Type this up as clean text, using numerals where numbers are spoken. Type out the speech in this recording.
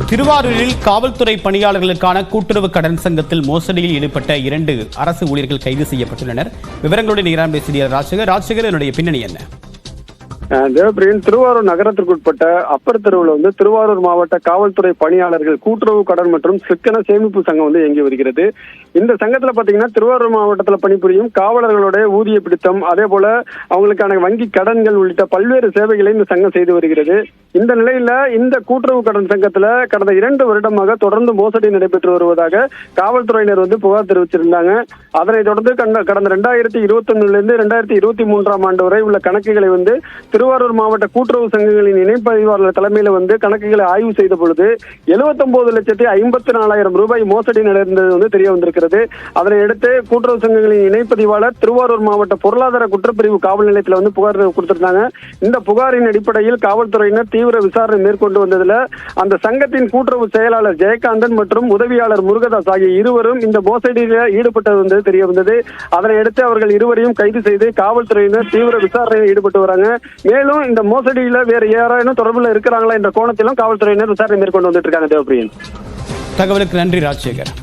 திருவாரூரில் காவல்துறை பணியாளர்களுக்கான கூட்டுறவு கடன் சங்கத்தில் மோசடியில் ஈடுபட்ட 2 அரசு ஊழியர்கள் கைது செய்யப்பட்டுள்ளனர். விவரங்களுடன் நீரான் பேசிய ராஜசேகர், என்னுடைய பின்னணி என்ன? தேவப்பிரியன், திருவாரூர் நகரத்திற்குட்பட்ட அப்பர் தெருவில் திருவாரூர் மாவட்ட காவல்துறை பணியாளர்கள் கூட்டுறவு கடன் மற்றும் சிக்கன சேமிப்பு சங்கம் இயங்கி வருகிறது. இந்த சங்கத்துல பாத்தீங்கன்னா திருவாரூர் மாவட்டத்தில் பணிபுரியும் காவலர்களுடைய ஊதிய பிடித்தம், அதே போல அவங்களுக்கான வங்கி கடன்கள் உள்ளிட்ட பல்வேறு சேவைகளை இந்த சங்கம் செய்து வருகிறது. இந்த நிலையில இந்த கூட்டுறவு கடன் சங்கத்துல கடந்த 2 வருடமாக தொடர்ந்து மோசடி நடைபெற்று வருவதாக காவல்துறையினர் புகார் தெரிவிச்சிருந்தாங்க. அதனைத் தொடர்ந்து கடந்த 2021 2023 ஆண்டு வரை உள்ள கணக்குகளை திருவாரூர் மாவட்ட கூட்டுறவு சங்கங்களின் இணைப்பதிவாளர் தலைமையில கணக்குகளை ஆய்வு செய்த பொழுது 79,54,000 ரூபாய் மோசடி நடந்தது தெரிய வந்திருக்கிறது. அதனையடுத்து கூட்டுறவு சங்கங்களின் இணைப்பதிவாளர் திருவாரூர் மாவட்ட பொருளாதார குற்றப்பிரிவு காவல் நிலையத்தில் புகார் கொடுத்திருந்தாங்க. இந்த புகாரின் அடிப்படையில் காவல்துறையினர் தீவிர விசாரணை மேற்கொண்டு வந்ததுல அந்த சங்கத்தின் கூட்டுறவு செயலாளர் ஜெயகாந்தன் மற்றும் உதவியாளர் முருகதாஸ் ஆகிய இருவரும் இந்த மோசடியில் ஈடுபட்டது தெரிய வந்தது. அதனையடுத்து அவர்கள் இருவரையும் கைது செய்து காவல்துறையினர் தீவிர விசாரணையில் ஈடுபட்டு வராங்க. மேலும் இந்த மோசடியில வேறு யாராவது தொடர்புல இருக்கிறாங்களா என்ற கோணத்திலும் காவல்துறையினர் விசாரணை மேற்கொண்டு வந்துட்டு இருக்காங்க. தேவப்பிரியன், தகவலுக்கு நன்றி ராஜசேகர்.